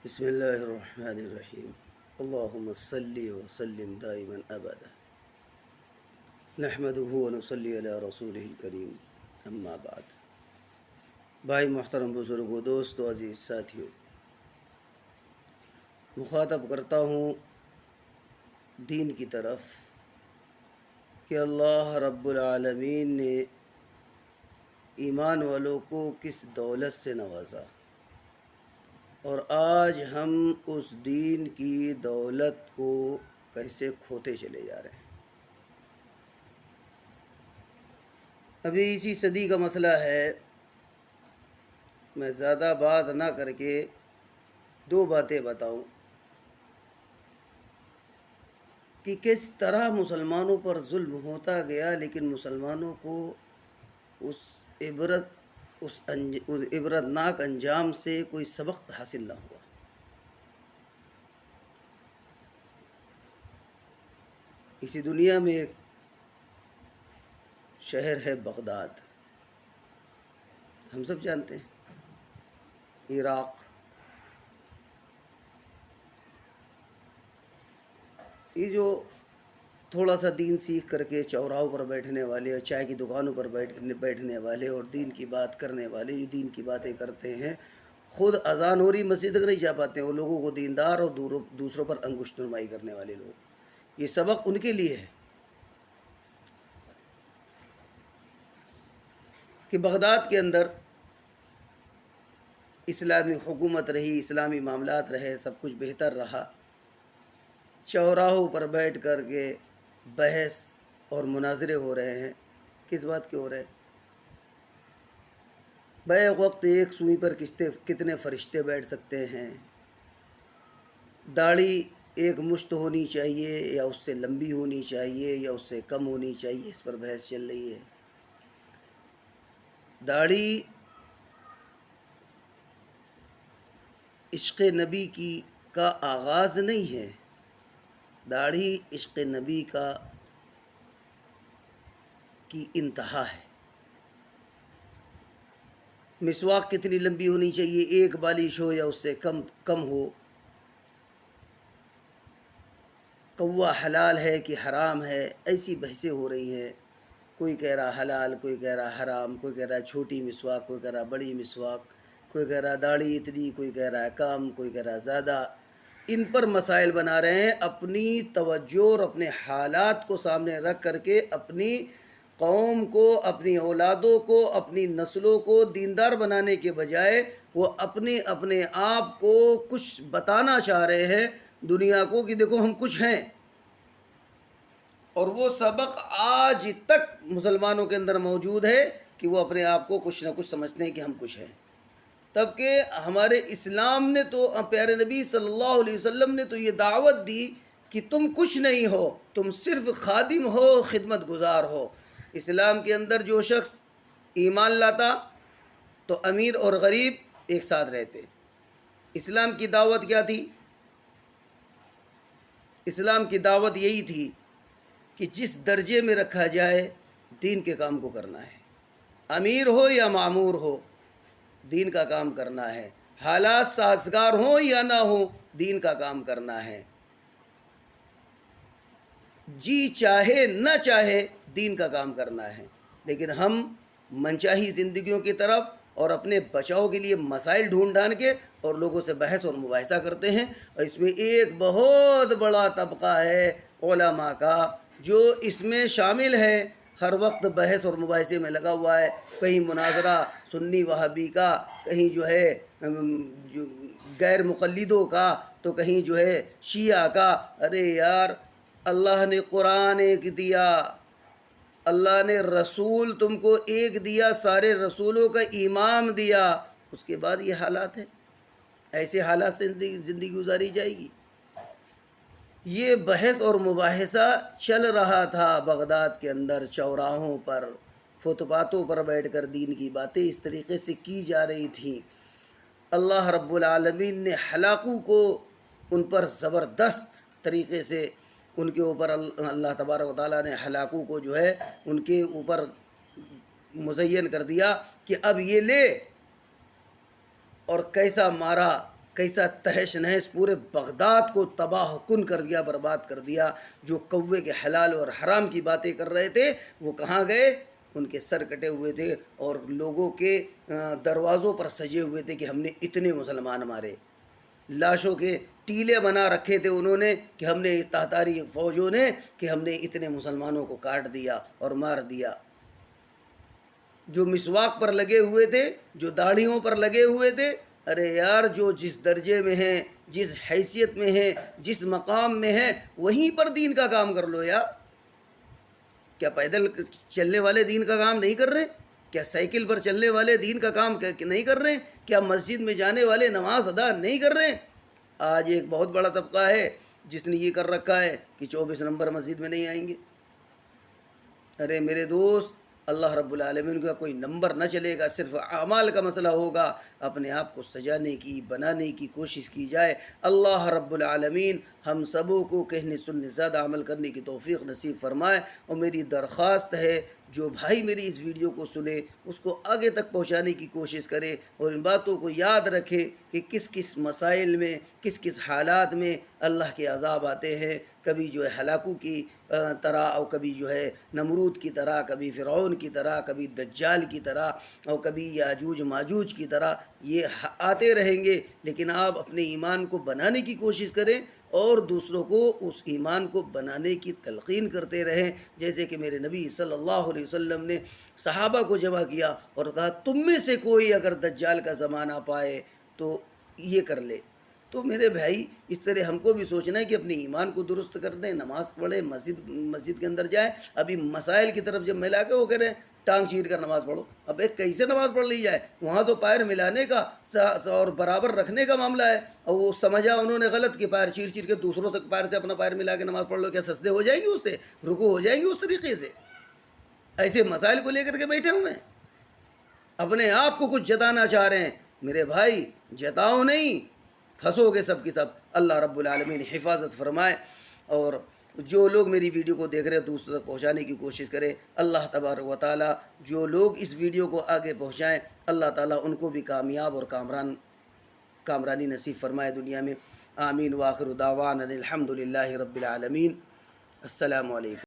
بسم اللہ الرحمن الرحیم اللہم صلی وسلم دائما ابدا نحمدہ ونصلی علی رسولہ الکریم اما بعد۔ بھائی محترم، بزرگوں، دوستو، عزیز ساتھیوں، مخاطب کرتا ہوں دین کی طرف کہ اللہ رب العالمین نے ایمان والوں کو کس دولت سے نوازا، اور آج ہم اس دین کی دولت کو کیسے کھوتے چلے جا رہے ہیں۔ ابھی اسی صدی کا مسئلہ ہے۔ میں زیادہ بات نہ کر کے دو باتیں بتاؤں کہ کس طرح مسلمانوں پر ظلم ہوتا گیا، لیکن مسلمانوں کو اس عبرتناک انجام سے کوئی سبق حاصل نہ ہوا۔ اسی دنیا میں ایک شہر ہے بغداد، ہم سب جانتے ہیں، عراق۔ یہ جو تھوڑا سا دین سیکھ کر کے چوراہوں پر بیٹھنے والے اور چائے کی دکانوں پر بیٹھنے والے اور دین کی بات کرنے والے، جو دین کی باتیں کرتے ہیں، خود اذان ہو رہی مسجد تک نہیں جا پاتے ہیں، وہ لوگوں کو دیندار اور دوسروں پر انگشت نمائی کرنے والے لوگ۔ یہ سبق ان کے لیے ہے کہ بغداد کے اندر اسلامی حکومت رہی، اسلامی معاملات رہے، سب کچھ بہتر رہا۔ چوراہوں پر بیٹھ کر کے بحث اور مناظرے ہو رہے ہیں۔ کس بات کے ہو رہے ہیں؟ بیک وقت ایک سوئی پر کتنے فرشتے بیٹھ سکتے ہیں، داڑھی ایک مشت ہونی چاہیے یا اس سے لمبی ہونی چاہیے یا اس سے کم ہونی چاہیے، اس پر بحث چل رہی ہے۔ داڑھی عشق نبی کا آغاز نہیں ہے، داڑھی عشق نبی کی انتہا ہے۔ مسواک کتنی لمبی ہونی چاہیے، ایک بالش ہو یا اس سے کم ہو۔ کوا حلال ہے کہ حرام ہے، ایسی بحثیں ہو رہی ہیں۔ کوئی کہہ رہا حلال، کوئی کہہ رہا حرام، کوئی کہہ رہا چھوٹی مسواک، کوئی کہہ رہا بڑی مسواک، کوئی کہہ رہا داڑھی اتنی، کوئی کہہ رہا کم، کوئی کہہ رہا زیادہ۔ ان پر مسائل بنا رہے ہیں، اپنی توجہ اور اپنے حالات کو سامنے رکھ کر کے اپنی قوم کو، اپنی اولادوں کو، اپنی نسلوں کو دیندار بنانے کے بجائے وہ اپنے آپ کو کچھ بتانا چاہ رہے ہیں دنیا کو کہ دیکھو ہم کچھ ہیں۔ اور وہ سبق آج تک مسلمانوں کے اندر موجود ہے کہ وہ اپنے آپ کو کچھ نہ کچھ سمجھتے ہیں کہ ہم کچھ ہیں۔ تب کہ ہمارے اسلام نے تو، پیارے نبی صلی اللہ علیہ وسلم نے تو یہ دعوت دی کہ تم کچھ نہیں ہو، تم صرف خادم ہو، خدمت گزار ہو۔ اسلام کے اندر جو شخص ایمان لاتا تو امیر اور غریب ایک ساتھ رہتے۔ اسلام کی دعوت کیا تھی؟ اسلام کی دعوت یہی تھی کہ جس درجے میں رکھا جائے دین کے کام کو کرنا ہے، امیر ہو یا معمور ہو، دین کا کام کرنا ہے، حالات سازگار ہوں یا نہ ہوں، دین کا کام کرنا ہے، جی چاہے نہ چاہے دین کا کام کرنا ہے۔ لیکن ہم منچاہی زندگیوں کی طرف اور اپنے بچاؤ کے لیے مسائل ڈھونڈ کے اور لوگوں سے بحث اور مباحثہ کرتے ہیں، اور اس میں ایک بہت بڑا طبقہ ہے علماء کا جو اس میں شامل ہے، ہر وقت بحث اور مباحثے میں لگا ہوا ہے۔ کہیں مناظرہ سنی وہابی کا، کہیں جو ہے غیر مقلدوں کا، تو کہیں جو ہے شیعہ کا۔ ارے یار، اللہ نے قرآن ایک دیا، اللہ نے رسول تم کو ایک دیا، سارے رسولوں کا امام دیا، اس کے بعد یہ حالات ہیں۔ ایسے حالات سے زندگی گزاری جائے گی؟ یہ بحث اور مباحثہ چل رہا تھا بغداد کے اندر، چوراہوں پر، فٹ پاتھوں پر بیٹھ کر دین کی باتیں اس طریقے سے کی جا رہی تھیں۔ اللہ رب العالمین نے ہلاکوں کو ان پر زبردست طریقے سے، ان کے اوپر اللہ تبارک و تعالیٰ نے ہلاکوں کو جو ہے ان کے اوپر مزین کر دیا کہ اب یہ لے، اور کیسا مارا کیسا تہش نہش پورے بغداد کو تباہ کن کر دیا، برباد کر دیا۔ جو کوے کے حلال اور حرام کی باتیں کر رہے تھے وہ کہاں گئے؟ ان کے سر کٹے ہوئے تھے اور لوگوں کے دروازوں پر سجے ہوئے تھے کہ ہم نے اتنے مسلمان مارے۔ لاشوں کے ٹیلے بنا رکھے تھے انہوں نے کہ ہم نے تاتاری فوجوں نے کہ ہم نے اتنے مسلمانوں کو کاٹ دیا اور مار دیا۔ جو مسواک پر لگے ہوئے تھے، جو داڑھیوں پر لگے ہوئے تھے، ارے یار جو جس درجے میں ہیں، جس حیثیت میں ہیں، جس مقام میں ہیں، وہیں پر دین کا کام کر لو یار۔ کیا پیدل چلنے والے دین کا کام نہیں کر رہے؟ کیا سائیکل پر چلنے والے دین کا کام نہیں کر رہے؟ کیا مسجد میں جانے والے نماز ادا نہیں کر رہے؟ آج ایک بہت بڑا طبقہ ہے جس نے یہ کر رکھا ہے کہ 24 نمبر مسجد میں نہیں آئیں گے۔ ارے میرے دوست، اللہ رب العالمین کا کوئی نمبر نہ چلے گا، صرف اعمال کا مسئلہ ہوگا۔ اپنے آپ کو سجانے کی، بنانے کی کوشش کی جائے۔ اللہ رب العالمین ہم سبوں کو کہنے سننے زیادہ عمل کرنے کی توفیق نصیب فرمائے۔ اور میری درخواست ہے جو بھائی میری اس ویڈیو کو سنے اس کو آگے تک پہنچانے کی کوشش کرے اور ان باتوں کو یاد رکھے کہ کس کس مسائل میں، کس کس حالات میں اللہ کے عذاب آتے ہیں۔ کبھی جو ہے ہلاکو کی طرح، اور کبھی جو ہے نمرود کی طرح، کبھی فرعون کی طرح، کبھی دجال کی طرح، اور کبھی یاجوج ماجوج کی طرح یہ آتے رہیں گے۔ لیکن آپ اپنے ایمان کو بنانے کی کوشش کریں اور دوسروں کو اس ایمان کو بنانے کی تلقین کرتے رہیں۔ جیسے کہ میرے نبی صلی اللہ علیہ وسلم نے صحابہ کو جمع کیا اور کہا تم میں سے کوئی اگر دجال کا زمانہ پائے تو یہ کر لے۔ تو میرے بھائی اس طرح ہم کو بھی سوچنا ہے کہ اپنے ایمان کو درست کر دیں، نماز پڑھیں، مسجد کے اندر جائیں۔ ابھی مسائل کی طرف جب ملا کے وہ کہہ رہے ہیں ٹانگ چیر کر نماز پڑھو، اب ایک کیسے نماز پڑھ لی جائے؟ وہاں تو پیر ملانے کا اور برابر رکھنے کا معاملہ ہے، اور وہ سمجھا انہوں نے غلط کہ پیر چیر چیر کے دوسروں سے پیر سے اپنا پیر ملا کے نماز پڑھ لو، کیا سجدے ہو جائیں گے اس سے؟ رکوع ہو جائیں گے اس طریقے سے؟ ایسے مسائل کو لے کر کے بیٹھے ہوئے ہیں، اپنے آپ کو کچھ جتانا چاہ رہے ہیں۔ میرے بھائی جتاؤ نہیں، پھنسو گے سب کی سب۔ اللہ رب العالمین حفاظت فرمائے، اور جو لوگ میری ویڈیو کو دیکھ رہے ہیں دوسروں تک پہنچانے کی کوشش کریں۔ اللہ تبارک و تعالی جو لوگ اس ویڈیو کو آگے پہنچائیں اللہ تعالیٰ ان کو بھی کامیاب اور کامرانی نصیب فرمائے دنیا میں۔ آمین۔ وآخر دعوانا الحمد للہ رب العالمین۔ السلام علیکم۔